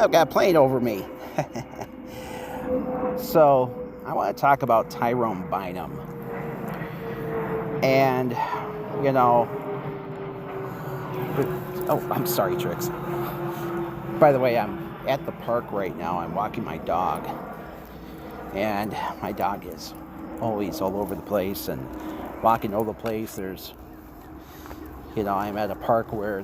I've got a plane over me. So, I want to talk about Tyrone Bynum. And, you know, oh, I'm sorry, Trix. By the way, I'm at the park right now. I'm walking my dog. And my dog is always all over the place and walking all over the place. There's, I'm at a park where,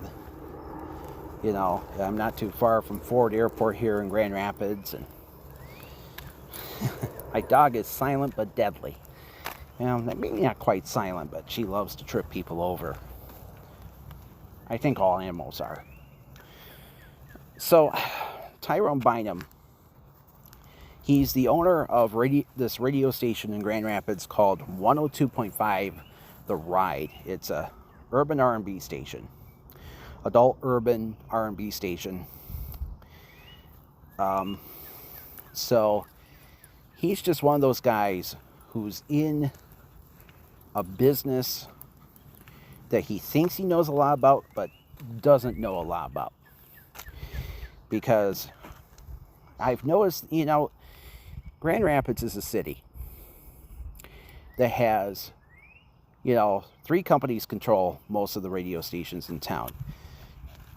I'm not too far from Ford Airport here in Grand Rapids. And my dog is silent but deadly. Maybe not quite silent, but she loves to trip people over. I think all animals are. So, Tyrone Bynum, he's the owner of this radio station in Grand Rapids called 102.5 The Ride. It's a urban R&B station, adult urban R&B station. So he's just one of those guys who's in a business that he thinks he knows a lot about, but doesn't know a lot about. Because I've noticed, Grand Rapids is a city that has, 3 companies control most of the radio stations in town.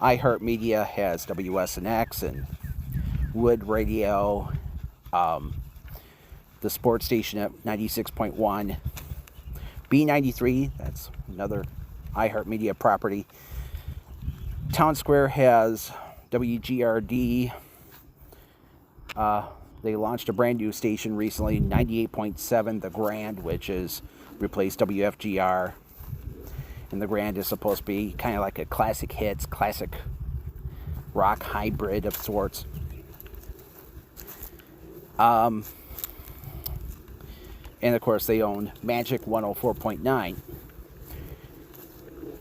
iHeartMedia has WSNX and Wood Radio, the sports station at 96.1, B93, that's another iHeartMedia property. Town Square has WGRD. They launched a brand new station recently, 98.7 The Grand, which is replaced WFGR. And The Grand is supposed to be kind of like a classic hits, classic rock hybrid of sorts. And of course they own Magic 104.9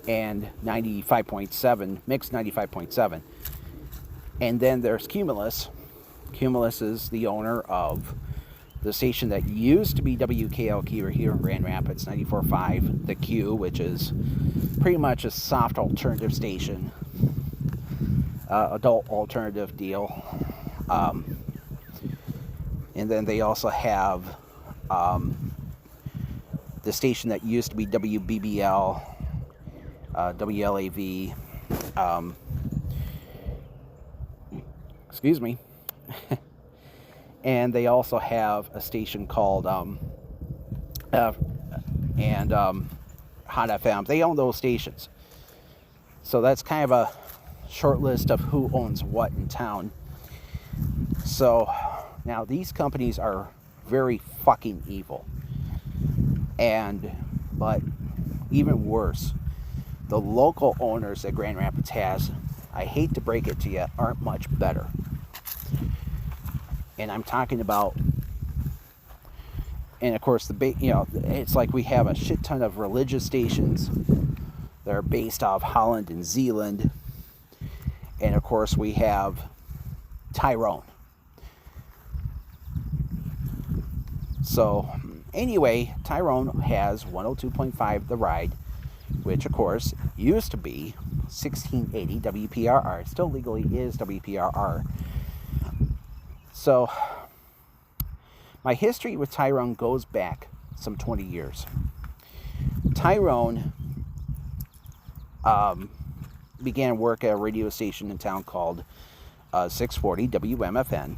and 95.7, Mix 95.7. And then there's Cumulus. Cumulus is the owner of the station that used to be WKLQ here in Grand Rapids, 94.5, The Q, which is pretty much a soft alternative station, adult alternative deal. And then they also have the station that used to be WBBL, WLAV, excuse me. And they also have a station called Hot FM. They own those stations. So that's kind of a short list of who owns what in town. So now these companies are very fucking evil. But even worse, the local owners that Grand Rapids has, I hate to break it to you, aren't much better. And I'm talking about, and of course, it's like we have a shit ton of religious stations that are based off Holland and Zealand. And of course, we have Tyrone. So, anyway, Tyrone has 102.5 The Ride, which of course used to be 1680 WPRR. Still legally is WPRR. So, my history with Tyrone goes back some 20 years. Tyrone began work at a radio station in town called 640 WMFN.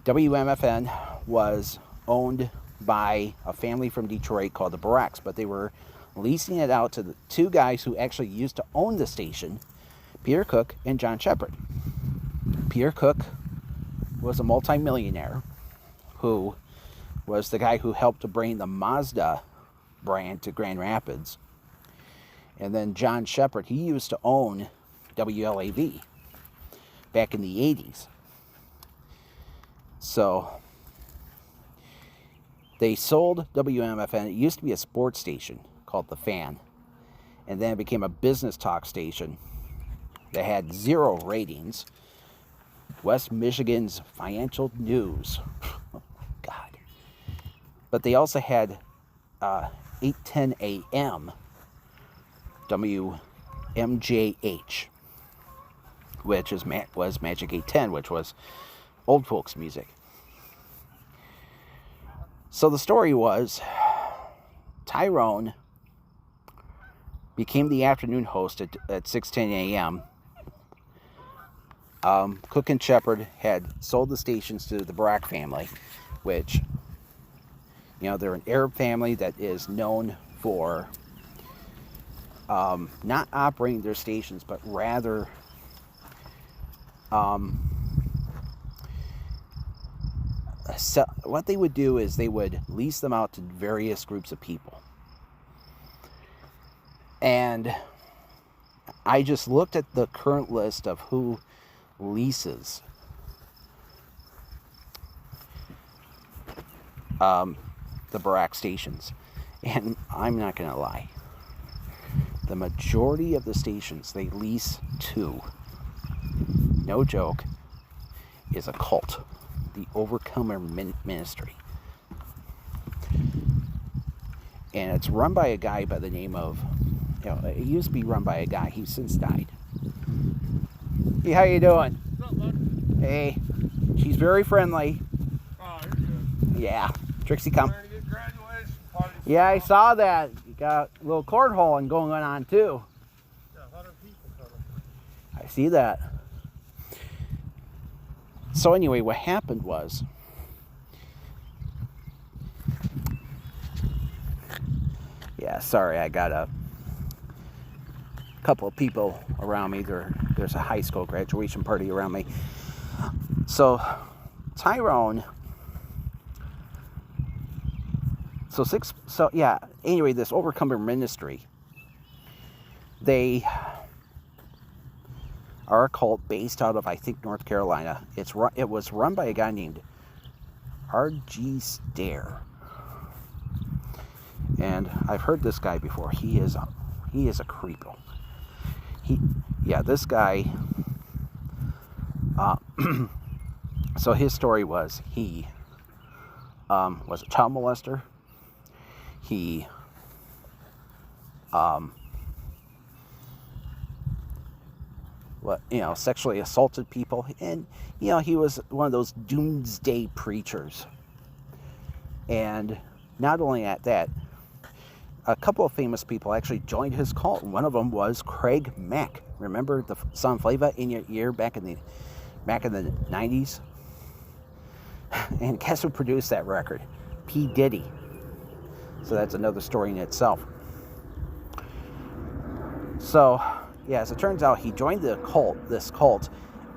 WMFN was owned by a family from Detroit called the Baracks, but they were leasing it out to the 2 guys who actually used to own the station, Peter Cook and John Shepard. Peter Cook was a multimillionaire who was the guy who helped to bring the Mazda brand to Grand Rapids. And then John Shepard, he used to own WLAV back in the 80s. So they sold WMFN. It used to be a sports station called The Fan. And then it became a business talk station that had 0 ratings. West Michigan's Financial News. Oh, God. But they also had 8:10 a.m. WMJH. which was Magic 810, which was old folks music. So the story was Tyrone became the afternoon host at 6:10 a.m. Cook and Shepard had sold the stations to the Barak family, which, they're an Arab family that is known for not operating their stations, but rather so what they would do is they would lease them out to various groups of people. And I just looked at the current list of who leases the Barak stations. And I'm not going to lie. The majority of the stations they lease to, no joke, is a cult. The Overcomer Ministry. And it's run by a guy by the name of, it used to be run by a guy. He's since died. Hey, how you doing? What's up, bud? Hey, she's very friendly. Oh, you're good. Yeah, Trixie, come. Trying to get graduation parties. Yeah, I saw that. You got a little cornholing going on too. Yeah, 100 people coming. I see that. So anyway, what happened was, sorry, I got a couple of people around me. There's a high school graduation party around me. So Tyrone, anyway, this Overcomer Ministry, they are a cult based out of, I think, North Carolina. It was run by a guy named R.G. Stair. And I've heard this guy before. He is a creepo. This guy, so his story was he was a child molester. He sexually assaulted people, and he was one of those doomsday preachers. And not only at that, a couple of famous people actually joined his cult. One of them was Craig Mack. Remember the song "Flavor in Your Ear" back in the 90s? And guess who produced that record? P. Diddy. So that's another story in itself. So, as it turns out, he joined this cult,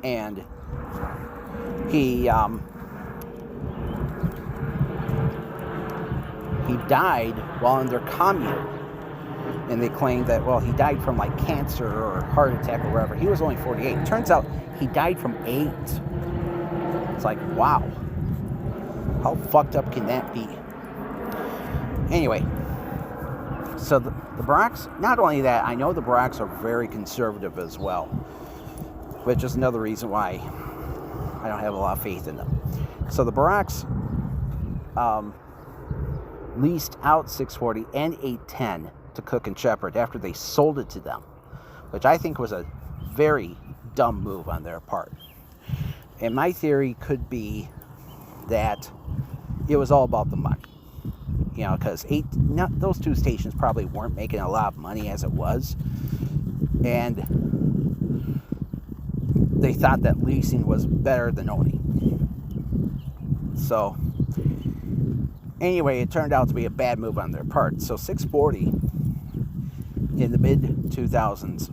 and he died while in their commune. And they claimed that, he died from like cancer or heart attack or whatever. He was only 48. It turns out he died from AIDS. It's like, wow. How fucked up can that be? Anyway, so the Baraks, not only that, I know the Baraks are very conservative as well, which is another reason why I don't have a lot of faith in them. So the Baraks leased out 640 and 810 to Cook and Shepard after they sold it to them, which I think was a very dumb move on their part. And my theory could be that it was all about the money. Because those two stations probably weren't making a lot of money as it was. And they thought that leasing was better than owning. So, anyway, it turned out to be a bad move on their part. So 640 in the mid-2000s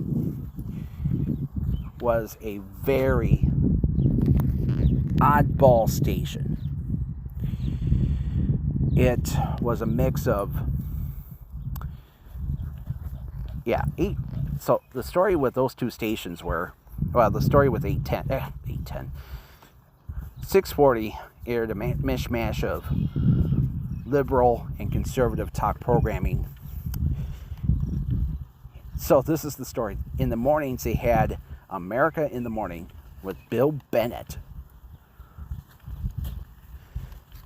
was a very oddball station. It was a mix of, so the story with those two stations the story with 810, 640 aired a mishmash of liberal and conservative talk programming. So this is the story. In the mornings, they had America in the Morning with Bill Bennett.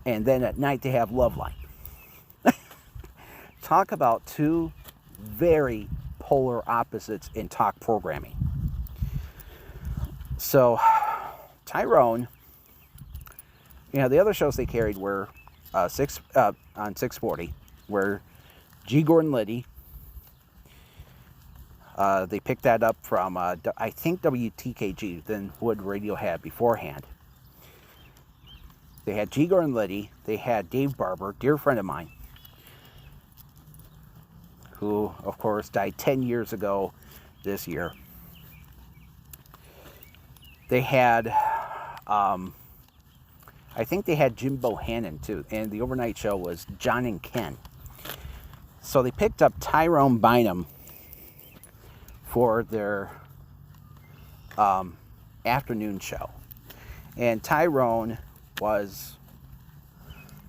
And then at night, they have Loveline. Talk about two very polar opposites in talk programming. So Tyrone, the other shows they carried were on 640, where G. Gordon Liddy. They picked that up from, I think, WTKG, than Wood Radio had beforehand. They had G. Gordon Liddy. They had Dave Barber, dear friend of mine, who, of course, died 10 years ago this year. They had, I think they had Jim Bohannon, too, and the overnight show was John and Ken. So they picked up Tyrone Bynum for their afternoon show. And Tyrone was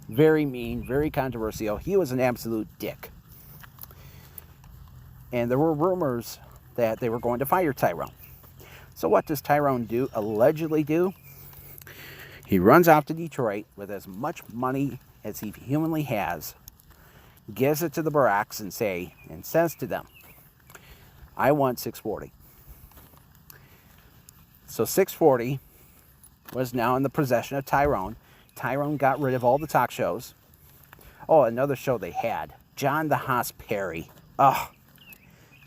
very mean, very controversial. He was an absolute dick. And there were rumors that they were going to fire Tyrone. So what does Tyrone allegedly do? He runs off to Detroit with as much money as he humanly has, gives it to the Barracks and says to them, I want 640. So 640 was now in the possession of Tyrone. Tyrone got rid of all the talk shows. Oh, another show they had, John the Hoss Perry. Oh,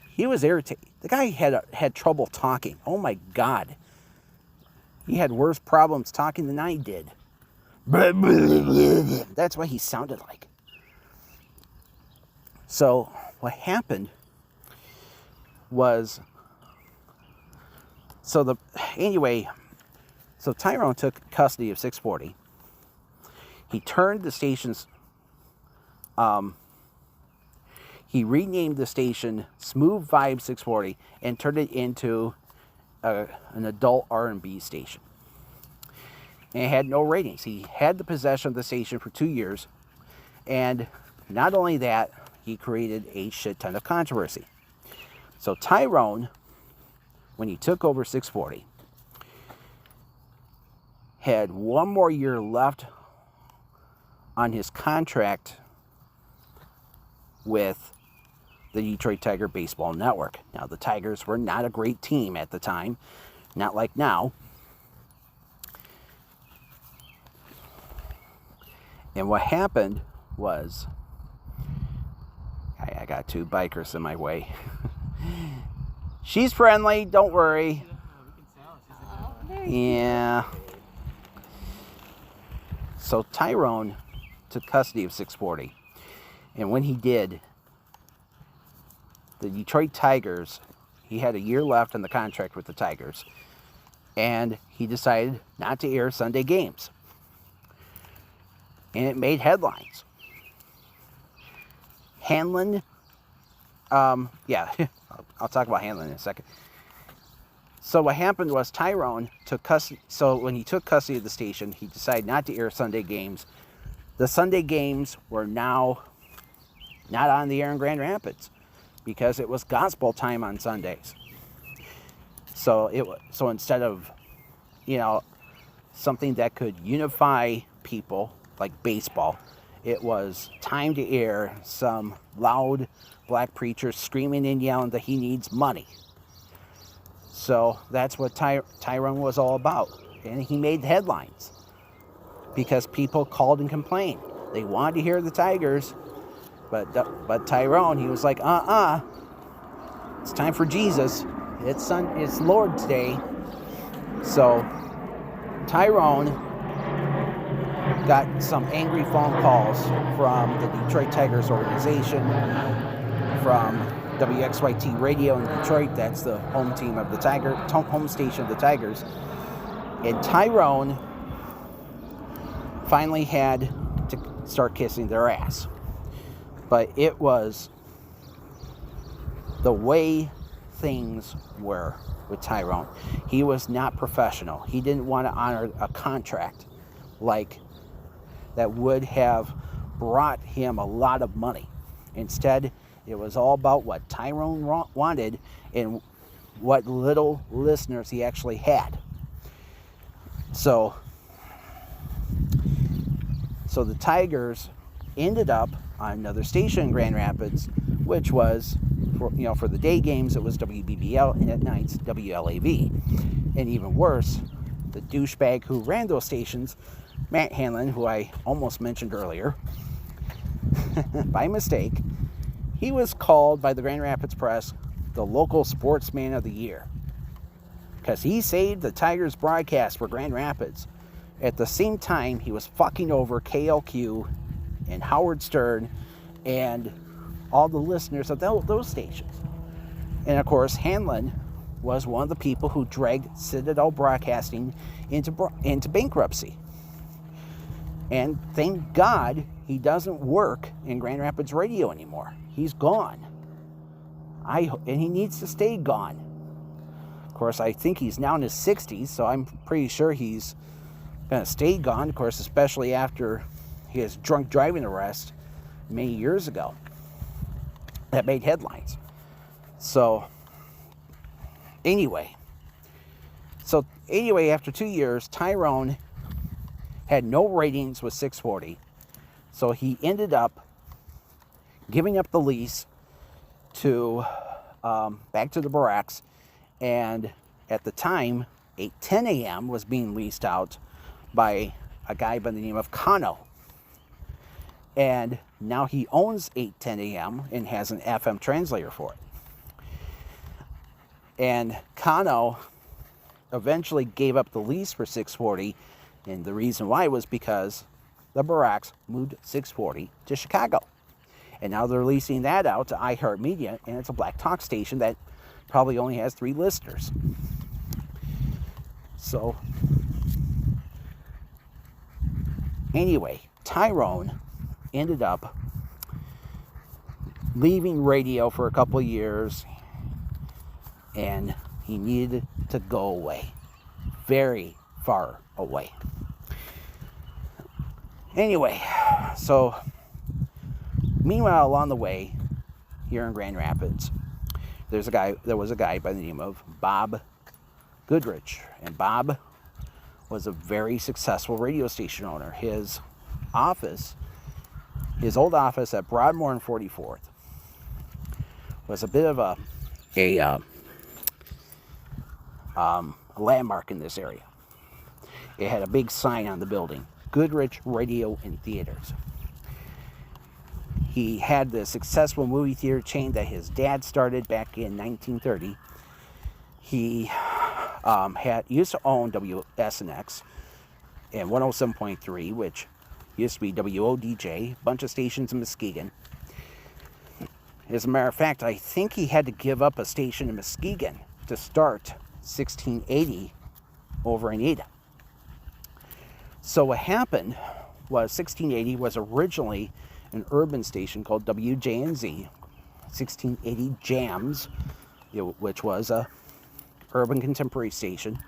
he was irritated. The guy had trouble talking. Oh my God. He had worse problems talking than I did. That's what he sounded like. So what happened was, so Tyrone took custody of 640. He turned the station's, he renamed the station Smooth Vibe 640 and turned it into an adult R&B station. And it had no ratings. He had the possession of the station for 2 years, and not only that, he created a shit ton of controversy. So Tyrone, when he took over 640, had one more year left on his contract with the Detroit Tiger Baseball Network. Now, the Tigers were not a great team at the time, not like now. And what happened was, I got two bikers in my way. She's friendly, don't worry. Yeah. So Tyrone took custody of 640. And when he did, the Detroit Tigers, he had a year left on the contract with the Tigers. And he decided not to air Sunday games. And it made headlines. Hanlon, I'll talk about Hanlon in a second. So what happened was Tyrone took custody. So when he took custody of the station, he decided not to air Sunday games. The Sunday games were now not on the air in Grand Rapids because it was gospel time on Sundays. So instead of, something that could unify people like baseball, it was time to air some loud black preacher screaming and yelling that he needs money. So that's what Tyrone was all about. And he made headlines because people called and complained. They wanted to hear the Tigers, but Tyrone, he was like, it's time for Jesus. It's Lord's Day. So Tyrone got some angry phone calls from the Detroit Tigers organization, from WXYT Radio in Detroit. That's the home team of the home station of the Tigers. And Tyrone finally had to start kissing their ass. But it was the way things were with Tyrone. He was not professional. He didn't want to honor a contract like that would have brought him a lot of money. Instead, it was all about what Tyrone wanted and what little listeners he actually had. So the Tigers ended up on another station in Grand Rapids, which was, for the day games, it was WBBL, and at nights, WLAV. And even worse, the douchebag who ran those stations, Matt Hanlon, who I almost mentioned earlier, by mistake, he was called by the Grand Rapids Press the local sportsman of the year because he saved the Tigers broadcast for Grand Rapids. At the same time, he was fucking over KLQ and Howard Stern and all the listeners of those stations. And of course, Hanlon was one of the people who dragged Citadel Broadcasting into bankruptcy. And thank God he doesn't work in Grand Rapids radio anymore. He's gone. And he needs to stay gone. Of course, I think he's now in his 60s, so I'm pretty sure he's going to stay gone, of course, especially after his drunk driving arrest many years ago that made headlines. So, anyway, after 2 years, Tyrone had no ratings with 640, so he ended up giving up the lease to back to the barracks, and at the time, 8:10 a.m. was being leased out by a guy by the name of Kano. And now he owns 8:10 a.m. and has an FM translator for it. And Kano eventually gave up the lease for 640, and the reason why was because the barracks moved 640 to Chicago. And now they're leasing that out to iHeartMedia, and it's a black talk station that probably only has 3 listeners. So, anyway, Tyrone ended up leaving radio for a couple of years, and he needed to go away. Very far away. Anyway, so meanwhile, along the way, here in Grand Rapids, there was a guy by the name of Bob Goodrich, and Bob was a very successful radio station owner. His old office at Broadmoor and 44th was a bit of a landmark in this area. It had a big sign on the building, Goodrich Radio and Theaters. He had the successful movie theater chain that his dad started back in 1930. He used to own WSNX and 107.3, which used to be WODJ, a bunch of stations in Muskegon. As a matter of fact, I think he had to give up a station in Muskegon to start 1680 over in Ada. So what happened was 1680 was originally an urban station called WJNZ, 1680 Jams, which was a urban contemporary station.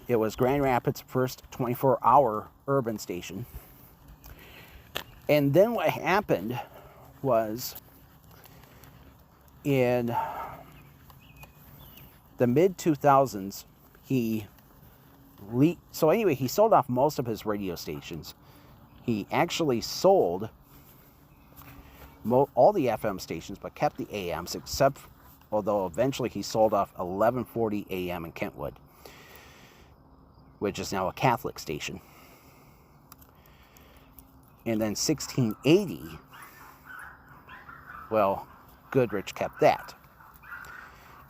It was Grand Rapids' first 24-hour urban station. And then what happened was in the mid-2000s, he sold off most of his radio stations. He actually sold all the FM stations, but kept the AMs, although eventually he sold off 1140 AM in Kentwood, which is now a Catholic station. And then 1680, well, Goodrich kept that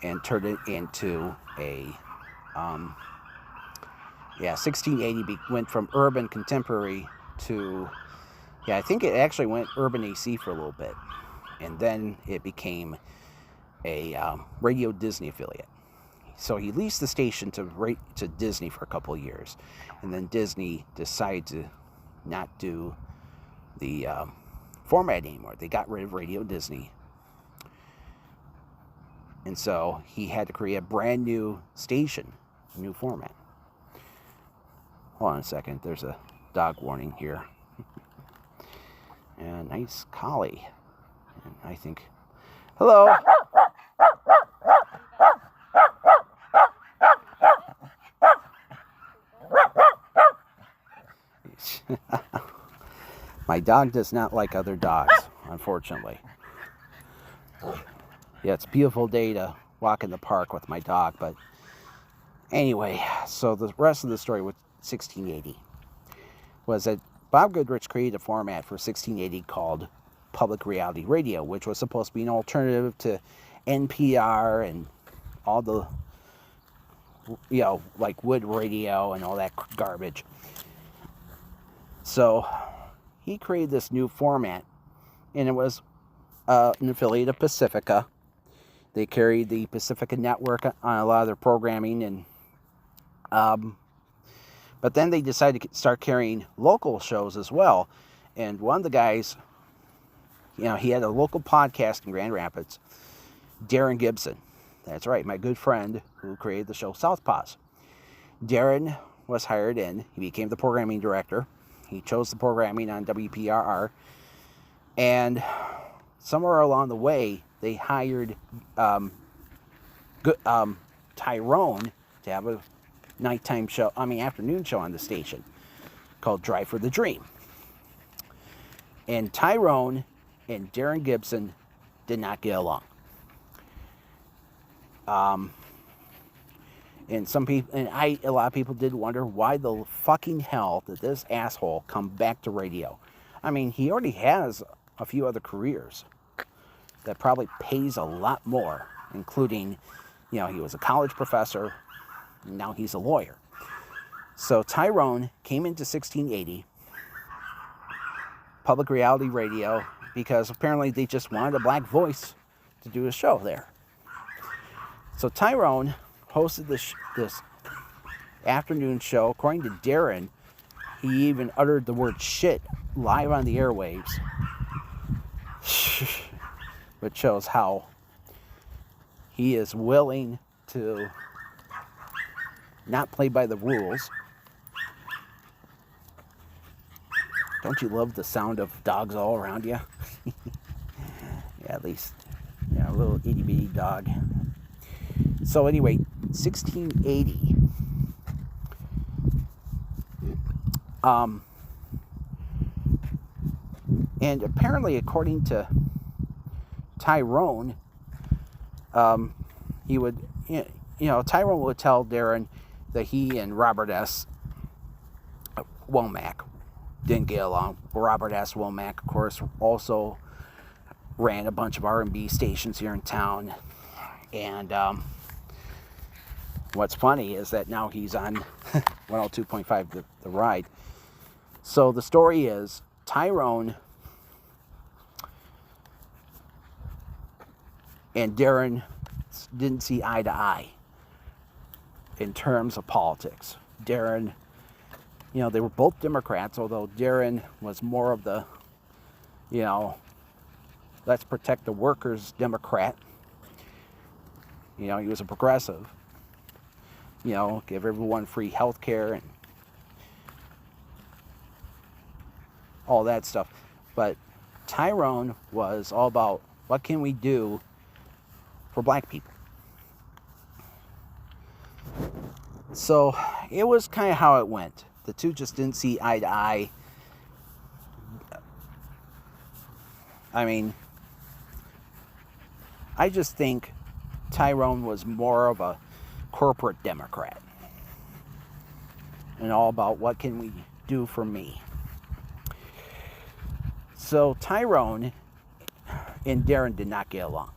and turned it into a 1680 went from urban contemporary to, I think it actually went urban AC for a little bit, and then it became a Radio Disney affiliate. So he leased the station to Disney for a couple of years, and then Disney decided to not do the format anymore. They got rid of Radio Disney, and so he had to create a brand new station, a new format. Hold on a second, there's a dog warning here. And a nice collie. And I think, hello. My dog does not like other dogs, unfortunately. Yeah, it's a beautiful day to walk in the park with my dog, but Anyway, so the rest of the story with 1680 was that Bob Goodrich created a format for 1680 called public reality radio, which was supposed to be an alternative to NPR and all the, like Wood Radio and all that garbage. So he created this new format, and it was an affiliate of Pacifica. They carried the Pacifica Network on a lot of their programming, and but then they decided to start carrying local shows as well. And one of the guys, he had a local podcast in Grand Rapids, Darren Gibson. That's right, my good friend who created the show Southpaws. Darren was hired in. He became the programming director. He chose the programming on WPRR. And somewhere along the way, they hired Tyrone to have a afternoon show on the station called Drive for the Dream. And Tyrone and Darren Gibson did not get along. And a lot of people did wonder why the fucking hell did this asshole come back to radio? I mean, he already has a few other careers that probably pays a lot more, including, he was a college professor, and now he's a lawyer. So Tyrone came into 1680 public reality radio because apparently they just wanted a black voice to do a show there. So Tyrone hosted this afternoon show. According to Darren, he even uttered the word shit live on the airwaves, which shows how he is willing to not play by the rules. Don't you love the sound of dogs all around you? Yeah, at least, a little itty bitty dog. So anyway, 1680. And apparently, according to Tyrone, he would, Tyrone would tell Darren that he and Robert S. Womack didn't get along. Robert S. Womack, of course, also ran a bunch of R&B stations here in town. And what's funny is that now he's on 102.5 the Ride. So the story is Tyrone and Darren didn't see eye to eye in terms of politics. Darren, they were both Democrats, although Darren was more of the, let's protect the workers Democrat. He was a progressive. Give everyone free health care and all that stuff. But Tyrone was all about what can we do for black people. So it was kind of how it went. The two just didn't see eye to eye. I mean, I just think Tyrone was more of a corporate Democrat and all about what can we do for me. So Tyrone and Darren did not get along.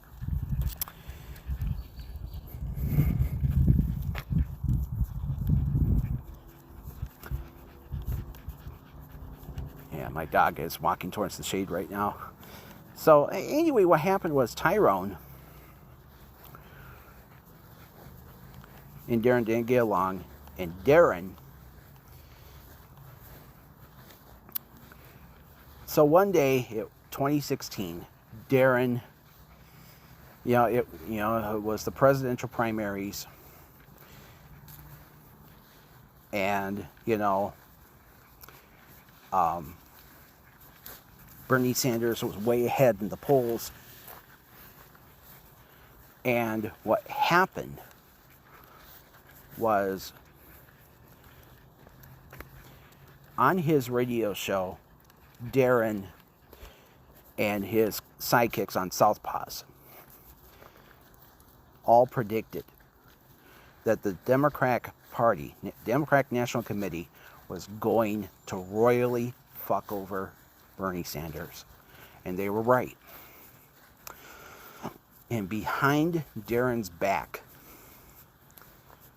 Yeah, my dog is walking towards the shade right now. So anyway, what happened was Tyrone and Darren didn't get along, and Darren, so one day, 2016, Darren, it was the presidential primaries, and Bernie Sanders was way ahead in the polls, and what happened was on his radio show, Darren and his sidekicks on Southpaws all predicted that the Democratic Party, Democratic National Committee, was going to royally fuck over Bernie Sanders. And they were right. And behind Darren's back,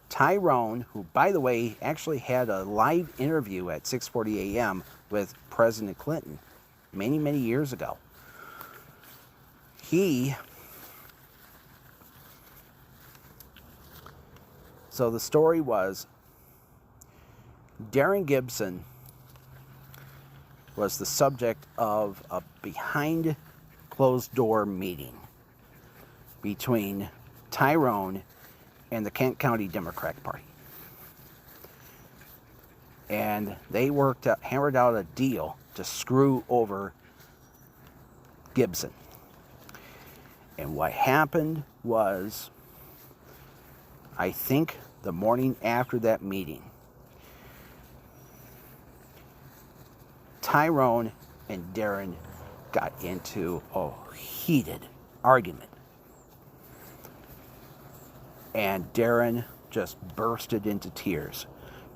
Tyrone, who, by the way, actually had a live interview at 6:40 a.m. with President Clinton many, many years ago. So the story was, Darren Gibson was the subject of a behind closed door meeting between Tyrone and the Kent County Democratic Party. And they hammered out a deal to screw over Gibson. And what happened was, I think the morning after that meeting, Tyrone and Darren got into a heated argument. And Darren just bursted into tears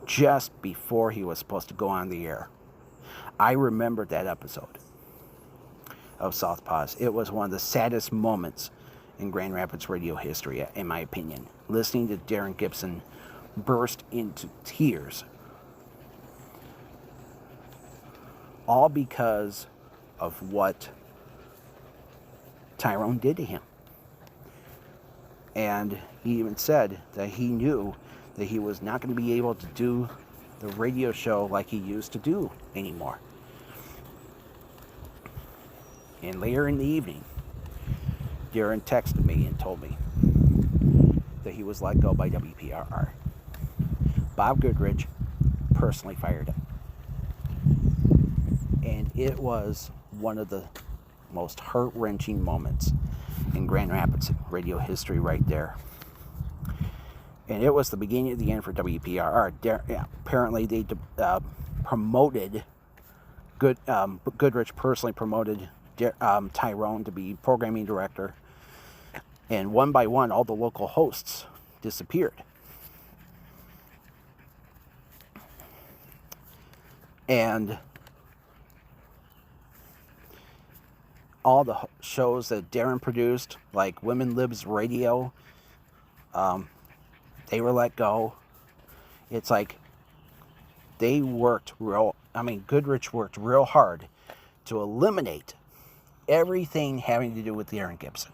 just before he was supposed to go on the air. I remember that episode of Southpaws. It was one of the saddest moments in Grand Rapids radio history, in my opinion. Listening to Darren Gibson burst into tears. All because of what Tyrone did to him. And he even said that he knew that he was not going to be able to do the radio show like he used to do anymore. And later in the evening, Darren texted me and told me that he was let go by WPRR. Bob Goodrich personally fired him. And it was one of the most heart-wrenching moments in Grand Rapids radio history right there. And it was the beginning of the end for WPRR. Apparently they promoted, Goodrich personally promoted Tyrone to be programming director. And one by one, all the local hosts disappeared. And all the shows that Darren produced, like Women Libs Radio, they were let go. It's like Goodrich worked real hard to eliminate everything having to do with Darren Gibson,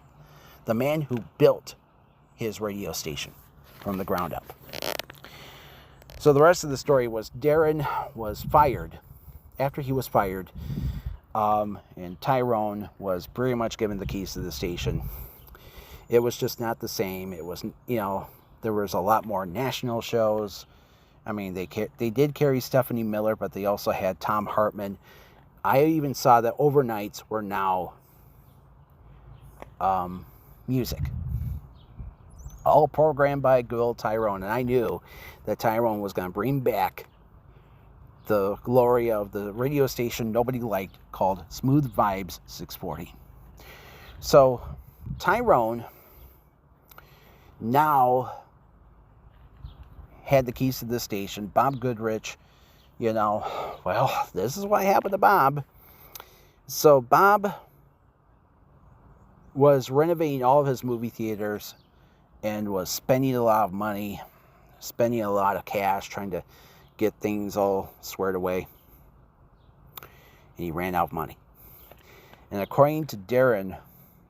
the man who built his radio station from the ground up. So the rest of the story was Darren was fired. After he was fired, and Tyrone was pretty much given the keys to the station, it was just not the same. It was, there was a lot more national shows. I mean, they did carry Stephanie Miller, but they also had Tom Hartman. I even saw that overnights were now music. All programmed by good old Tyrone. And I knew that Tyrone was going to bring back the glory of the radio station nobody liked, called Smooth Vibes 640. So Tyrone now had the keys to the station. Bob Goodrich, this is what happened to Bob. So Bob was renovating all of his movie theaters and was spending a lot of money, spending a lot of cash, trying to get things all squared away. And he ran out of money. And according to Darren,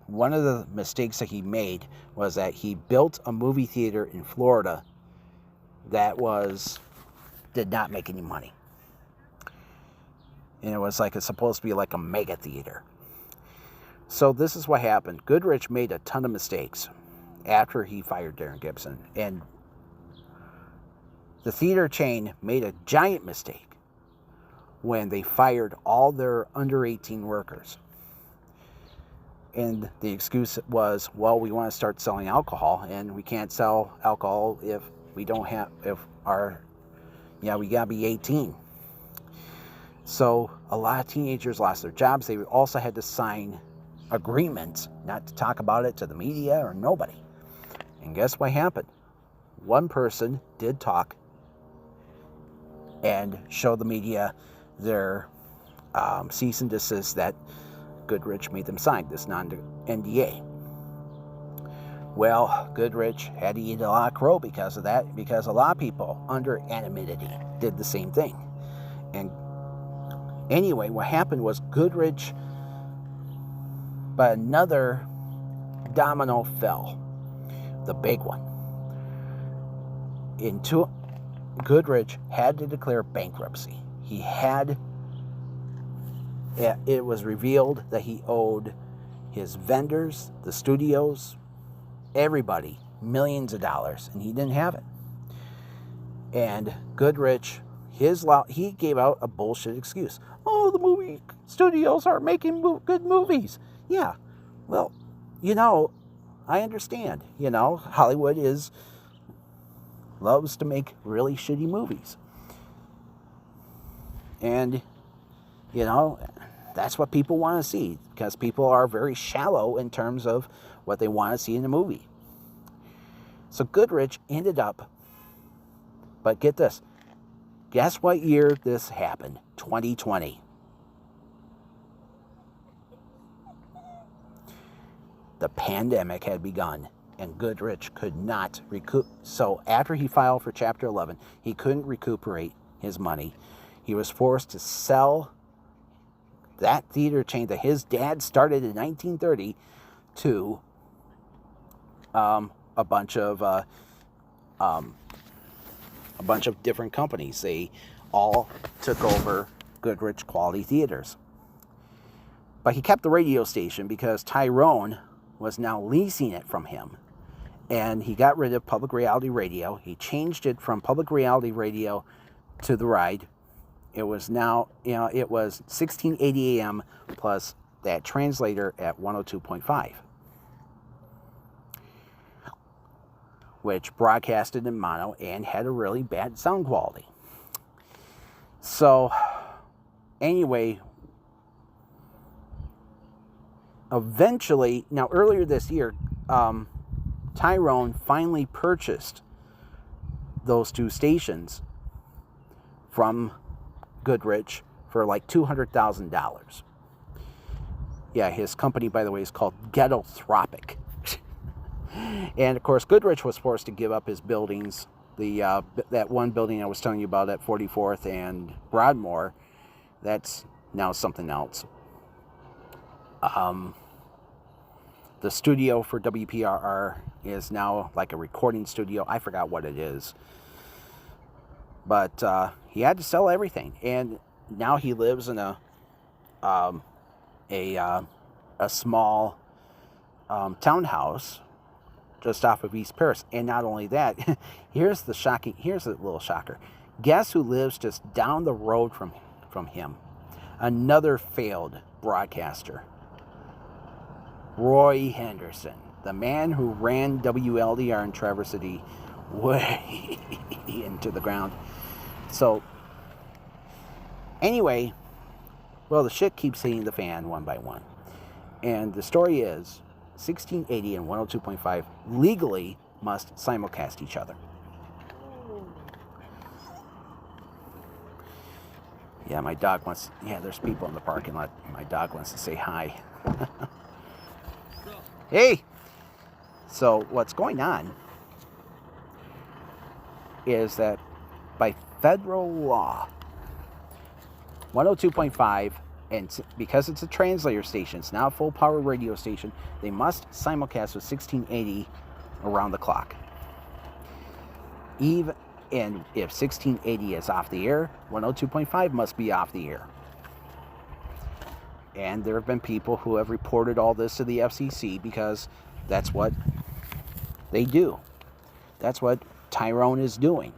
one of the mistakes that he made was that he built a movie theater in Florida that did not make any money. And it was it's supposed to be like a mega theater. So this is what happened. Goodrich made a ton of mistakes after he fired Darren Gibson. And the theater chain made a giant mistake when they fired all their under 18 workers. And the excuse was, we want to start selling alcohol, and we can't sell alcohol if we gotta be 18. So a lot of teenagers lost their jobs. They also had to sign agreements not to talk about it to the media or nobody. And guess what happened? one person did talk and show the media their cease and desist that Goodrich made them sign, this non-NDA. Well, Goodrich had to eat a lot of crow because of that, because a lot of people under anonymity did the same thing. And anyway, what happened was Goodrich, but another domino fell, the big one. Goodrich had to declare bankruptcy. It was revealed that he owed his vendors, the studios, everybody, millions of dollars, and he didn't have it. And Goodrich, he gave out a bullshit excuse. Oh, the movie studios aren't making good movies. Yeah, well, I understand. Hollywood loves to make really shitty movies. And, that's what people want to see, because people are very shallow in terms of what they want to see in a movie. So Goodrich ended up, but get this, guess what year this happened? 2020. The pandemic had begun, and Goodrich could not recoup. So after he filed for Chapter 11, he couldn't recuperate his money. He was forced to sell that theater chain that his dad started in 1930 to a bunch of different companies. They all took over Goodrich Quality Theaters. But he kept the radio station because Tyrone was now leasing it from him. And he got rid of public reality radio. He changed it from public reality radio to the Ride. It was now, it was 1680 AM plus that translator at 102.5, which broadcasted in mono and had a really bad sound quality. So, anyway, eventually, now earlier this year, Tyrone finally purchased those two stations from Goodrich for like $200,000. Yeah, his company, by the way, is called Ghettothropic. And of course, Goodrich was forced to give up his buildings. That one building I was telling you about at 44th and Broadmoor, that's now something else. The studio for WPRR is now like a recording studio. I forgot what it is. But he had to sell everything, and now he lives in a small townhouse just off of East Paris. And not only that, here's a little shocker. Guess who lives just down the road from him? Another failed broadcaster. Roy Henderson, the man who ran WLDR in Traverse City way into the ground. So, anyway, well, the shit keeps hitting the fan one by one. And the story is, 1680 and 102.5 legally must simulcast each other. Yeah, there's people in the parking lot. My dog wants to say hi. Hey! So, what's going on is that by federal law, 102.5, and because it's a translator station, it's not a full power radio station, they must simulcast with 1680 around the clock. And if 1680 is off the air, 102.5 must be off the air. And there have been people who have reported all this to the FCC because that's what they do. That's what Tyrone is doing.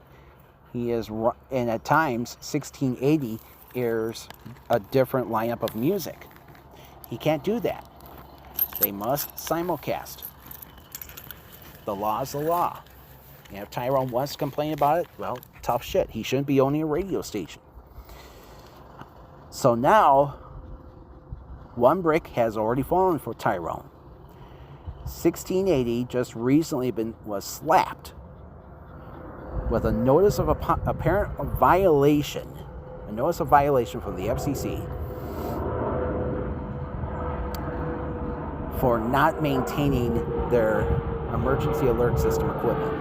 And at times, 1680 airs a different lineup of music. He can't do that. They must simulcast. The law is the law. And if Tyrone wants to complain about it, well, tough shit. He shouldn't be owning a radio station. So now, one brick has already fallen for Tyrone. 1680 just recently was slapped with a notice of apparent violation, from the FCC for not maintaining their emergency alert system equipment.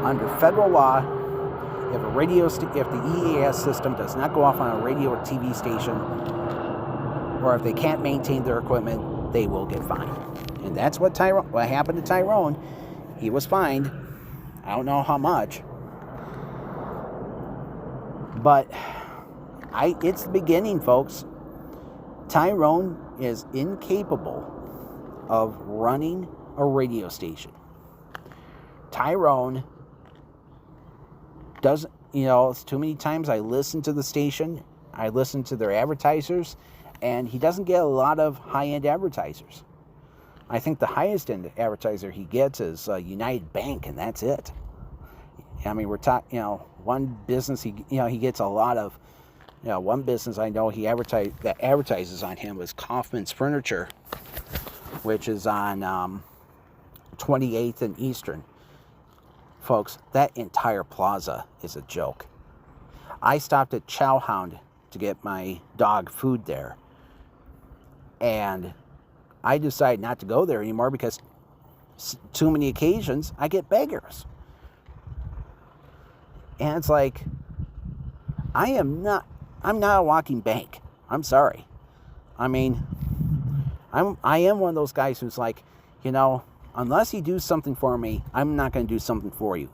Under federal law, if the EAS system does not go off on a radio or TV station, or if they can't maintain their equipment, they will get fined. And that's what happened to Tyrone. He was fined. I don't know how much. But it's the beginning, folks. Tyrone is incapable of running a radio station. Tyrone doesn't, it's too many times I listen to the station, I listen to their advertisers, and he doesn't get a lot of high-end advertisers. I think the highest end advertiser he gets is United Bank, and that's it. I mean, we're talking, one business he gets a lot of. One business I know that advertises on him was Kaufman's Furniture, which is on 28th and Eastern. Folks, that entire plaza is a joke. I stopped at Chowhound to get my dog food there, and I decided not to go there anymore because too many occasions I get beggars. And it's like, I'm not a walking bank. I'm sorry. I mean, I am one of those guys who's like, unless you do something for me, I'm not going to do something for you.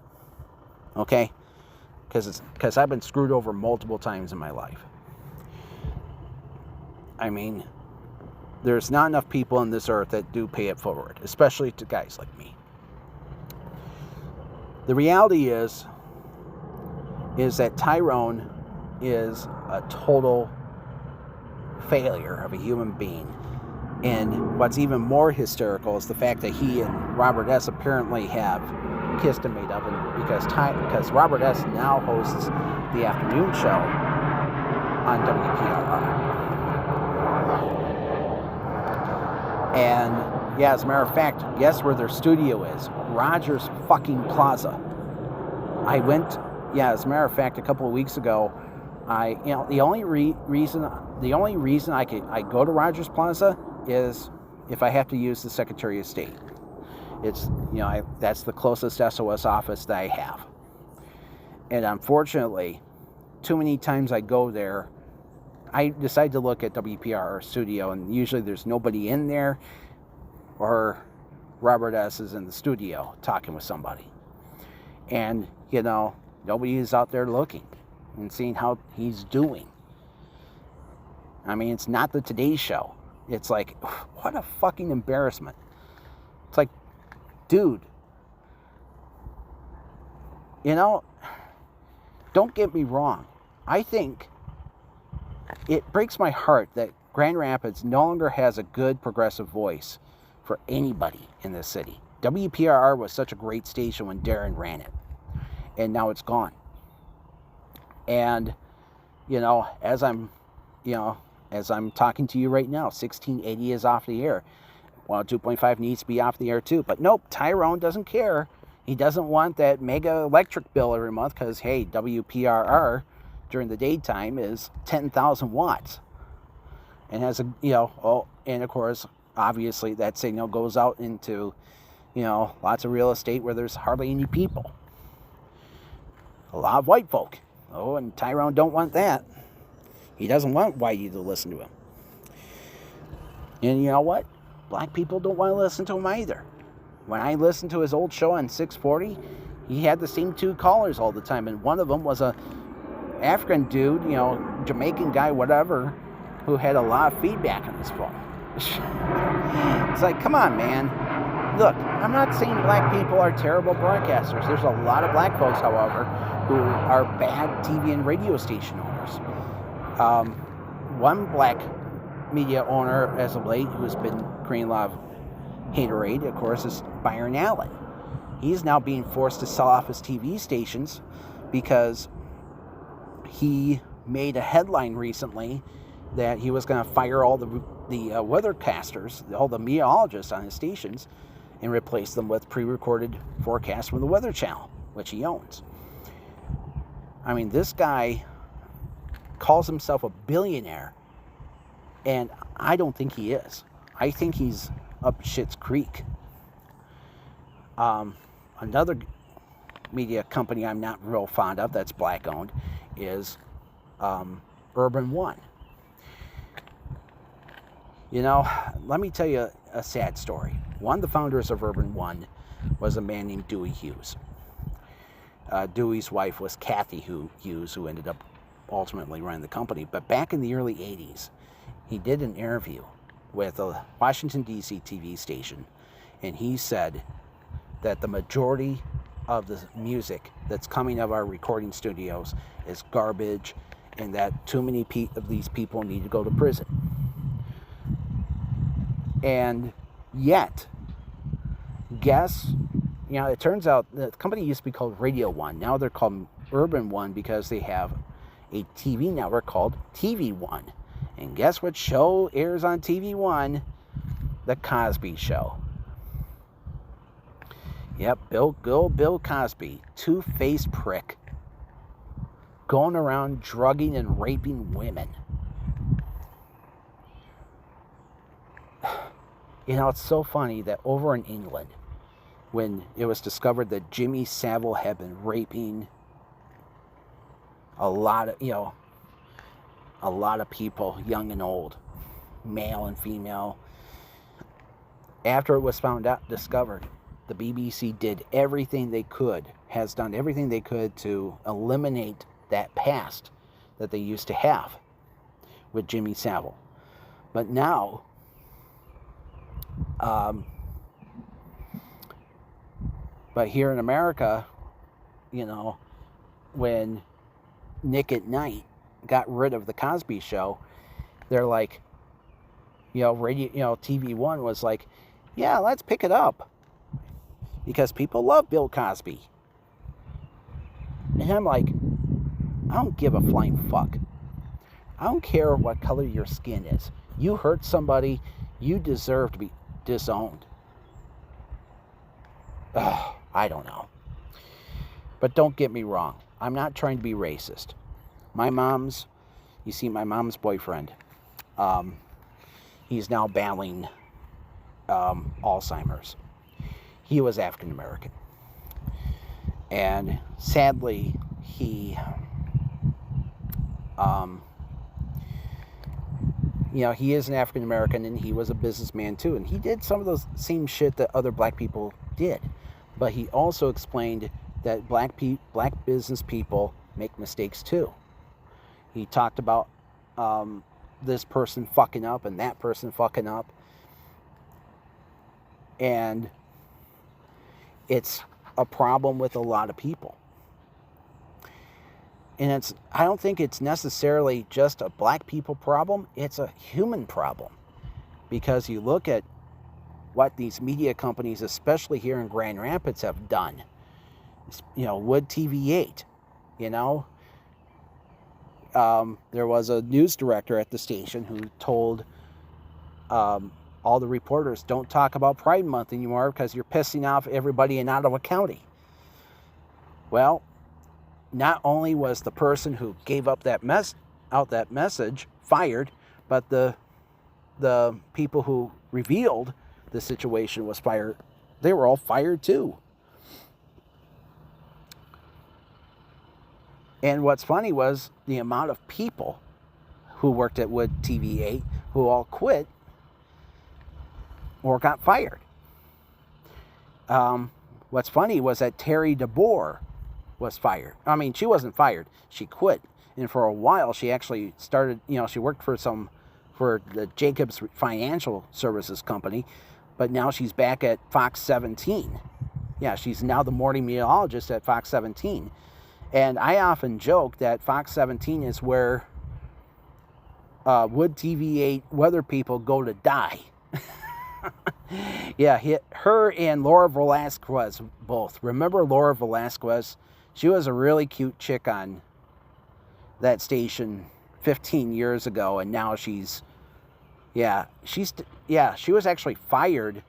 Okay? Because I've been screwed over multiple times in my life. I mean, there's not enough people on this earth that do pay it forward, especially to guys like me. The reality is that Tyrone is a total failure of a human being. And what's even more hysterical is the fact that he and Robert S. apparently have kissed and made up, because Robert S. now hosts the afternoon show on WPRR. And yeah, as a matter of fact, guess where their studio is? Rogers fucking Plaza. As a matter of fact, a couple of weeks ago, the only reason I go to Rogers Plaza is if I have to use the Secretary of State. It's, that's the closest SOS office that I have. And unfortunately, too many times I go there, I decide to look at WPRR studio, and usually there's nobody in there, or Robert S. is in the studio talking with somebody. And, nobody is out there looking and seeing how he's doing. I mean, it's not the Today Show. It's like, what a fucking embarrassment. It's like, dude, don't get me wrong. I think it breaks my heart that Grand Rapids no longer has a good progressive voice for anybody in this city. WPRR was such a great station when Darren ran it, and now it's gone. And, as I'm talking to you right now, 1680 is off the air. 102.5 needs to be off the air too. But nope, Tyrone doesn't care. He doesn't want that mega electric bill every month because, hey, WPRR during the daytime is 10,000 watts. And has and of course, obviously that signal goes out into, lots of real estate where there's hardly any people. A lot of white folk. Oh, and Tyrone don't want that. He doesn't want whitey to listen to him. And you know what? Black people don't want to listen to him either. When I listened to his old show on 640, he had the same two callers all the time, and one of them was a African dude, Jamaican guy, whatever, who had a lot of feedback on his phone. It's like, come on, man. Look, I'm not saying black people are terrible broadcasters. There's a lot of black folks, however, who are bad TV and radio station owners. One black media owner as of late who's been creating a lot of haterade, of course, is Byron Allen. He's now being forced to sell off his TV stations because he made a headline recently that he was going to fire all the weathercasters, all the meteorologists on his stations, and replace them with pre-recorded forecasts from the Weather Channel. which he owns. I mean, this guy calls himself a billionaire, and I don't think he is. I think he's up Schitt's Creek. Another media company I'm not real fond of that's black owned is Urban One. You know, let me tell you a sad story. One of the founders of Urban One was a man named Dewey Hughes. Dewey's wife was Kathy Hughes, who ended up ultimately running the company. But back in the early 80s, he did an interview with a Washington, D.C. TV station, and he said that the majority of the music that's coming out of our recording studios is garbage, and that too many of these people need to go to prison. And yet, guess, you know, it turns out the company used to be called Radio One. Now they're called Urban One because they have a TV network called TV One. And guess what show airs on TV One? The Cosby Show. Yep, Bill Cosby, two-faced prick, going around drugging and raping women. You know, it's so funny that over in England, when it was discovered that Jimmy Savile had been raping a lot of people, young and old, male and female, after it was discovered, the BBC did everything they could, has done everything they could to eliminate that past that they used to have with Jimmy Savile. But now, but here in America, you know, when Nick at Night got rid of the Cosby Show, they're like, you know, TV One was like, yeah, let's pick it up because people love Bill Cosby. And I'm like, I don't give a flying fuck. I don't care what color your skin is. You hurt somebody, you deserve to be disowned. Ugh, I don't know. But don't get me wrong. I'm not trying to be racist. My mom's boyfriend, he's now battling Alzheimer's. He was African American. And sadly, he, he is an African American, and he was a businessman too. And he did some of those same shit that other black people did. But he also explained that black business people make mistakes too. He talked about this person fucking up and that person fucking up. And it's a problem with a lot of people. And I don't think it's necessarily just a black people problem. It's a human problem. Because you look at what these media companies, especially here in Grand Rapids, have done. You know, Wood TV8, you know. There was a news director at the station who told all the reporters, don't talk about Pride Month anymore because you're pissing off everybody in Ottawa County. Well, not only was the person who gave up that message fired, but the people who revealed the situation was fired. They were all fired too. And what's funny was the amount of people who worked at Wood TV8 who all quit or got fired. What's funny was that Terry DeBoer was fired. I mean, she wasn't fired. She quit. And for a while, she actually started, she worked for the Jacobs Financial Services Company, but now she's back at Fox 17. Yeah, she's now the morning meteorologist at Fox 17. And I often joke that Fox 17 is where Wood TV8 weather people go to die. Yeah, her and Laura Velasquez both. Remember Laura Velasquez? She was a really cute chick on that station 15 years ago, and now she was actually fired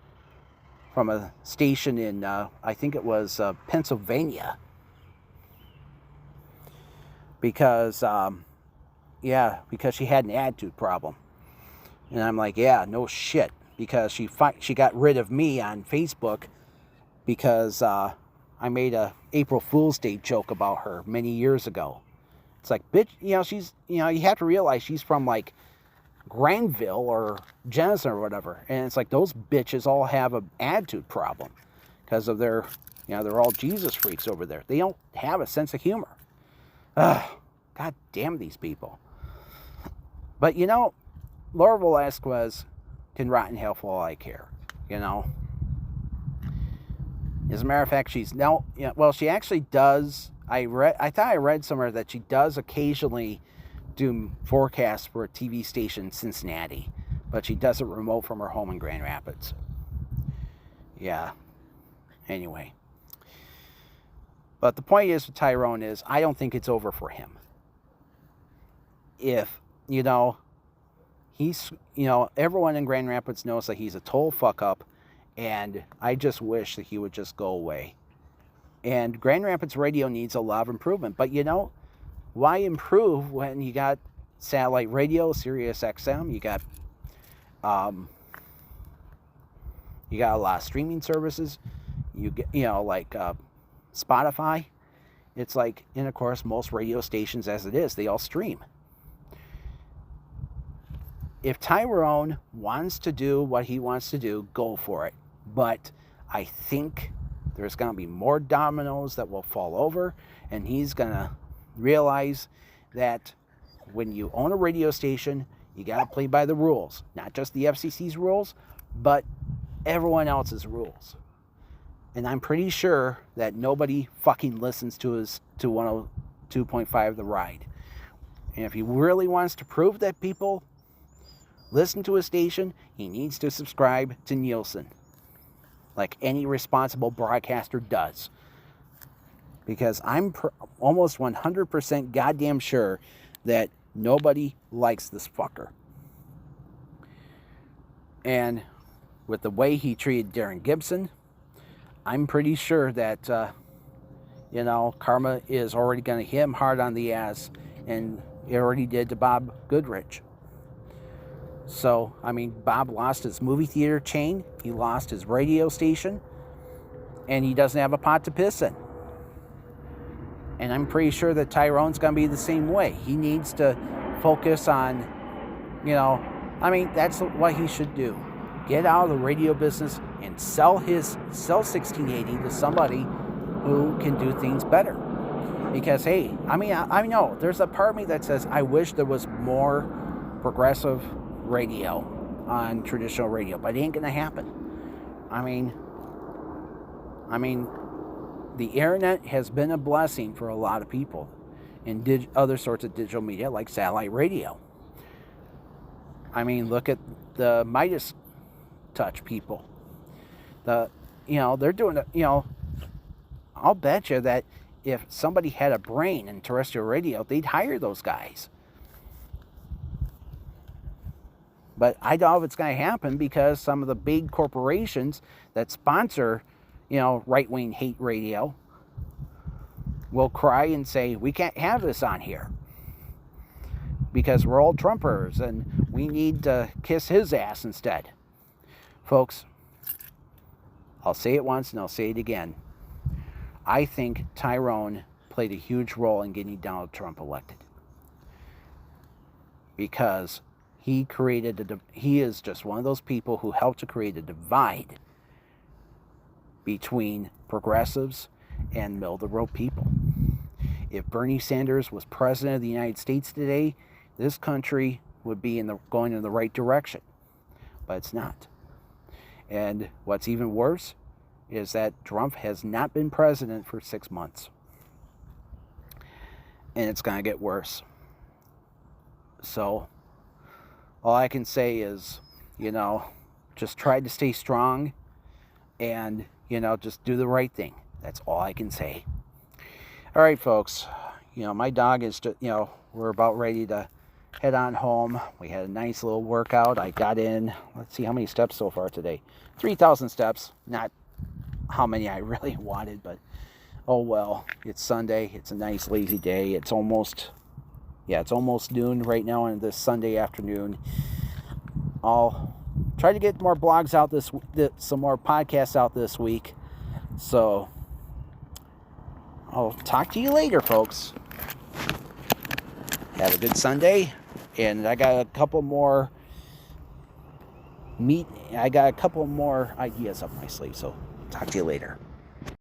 from a station in, I think it was Pennsylvania. because, because she had an attitude problem. And I'm like, yeah, no shit. Because she got rid of me on Facebook because I made a April Fool's Day joke about her many years ago. It's like, bitch, she's, you have to realize she's from like Granville or Jenison or whatever. And it's like those bitches all have an attitude problem because of their, they're all Jesus freaks over there. They don't have a sense of humor. Ugh, God damn these people. But Laura Velasquez can rot in hell for all I care, As a matter of fact, she actually does. I thought I read somewhere that she does occasionally do forecasts for a TV station in Cincinnati, but she does it remote from her home in Grand Rapids. Yeah. Anyway. But the point is with Tyrone is I don't think it's over for him. If, he's, everyone in Grand Rapids knows that he's a total fuck up, and I just wish that he would just go away. And Grand Rapids radio needs a lot of improvement, but why improve when you got satellite radio, Sirius XM, you got a lot of streaming services, you get, like Spotify. It's like, and of course, most radio stations as it is, they all stream. If Tyrone wants to do what he wants to do, go for it. But I think there's going to be more dominoes that will fall over, and he's going to realize that when you own a radio station, you got to play by the rules. Not just the FCC's rules, but everyone else's rules. And I'm pretty sure that nobody fucking listens to 102.5 The Ride. And if he really wants to prove that people listen to his station, he needs to subscribe to Nielsen, like any responsible broadcaster does. Because I'm almost 100% goddamn sure that nobody likes this fucker. And with the way he treated Darren Gibson, I'm pretty sure that, karma is already going to hit him hard on the ass, and it already did to Bob Goodrich. So, Bob lost his movie theater chain, he lost his radio station, and he doesn't have a pot to piss in. And I'm pretty sure that Tyrone's going to be the same way. He needs to focus on, that's what he should do. Get out of the radio business and sell 1680 to somebody who can do things better. Because, hey, I know there's a part of me that says I wish there was more progressive radio on traditional radio, but it ain't gonna happen. The internet has been a blessing for a lot of people, and other sorts of digital media like satellite radio. Look at the Midas Touch people. They're doing it. I'll bet you that if somebody had a brain in terrestrial radio, they'd hire those guys. But I doubt if it's going to happen because some of the big corporations that sponsor, right-wing hate radio will cry and say, we can't have this on here because we're all Trumpers and we need to kiss his ass instead. Folks, I'll say it once and I'll say it again. I think Tyrone played a huge role in getting Donald Trump elected. Because he is just one of those people who helped to create a divide between progressives and middle-of-the-road people. If Bernie Sanders was president of the United States today, this country would be going in the right direction. But it's not. And what's even worse is that Trump has not been president for 6 months. And it's going to get worse. So, all I can say is, just try to stay strong and, just do the right thing. That's all I can say. All right, folks. My dog is just, we're about ready to head on home. We had a nice little workout. I got in, let's see how many steps so far today. 3,000 steps. Not how many I really wanted, but Oh well, it's Sunday. It's a nice lazy day. It's almost noon right now on this Sunday afternoon. I'll try to get more blogs out some more podcasts out this week. So I'll talk to you later, folks. Have a good Sunday, and I got a couple more ideas up my sleeve. So talk to you later.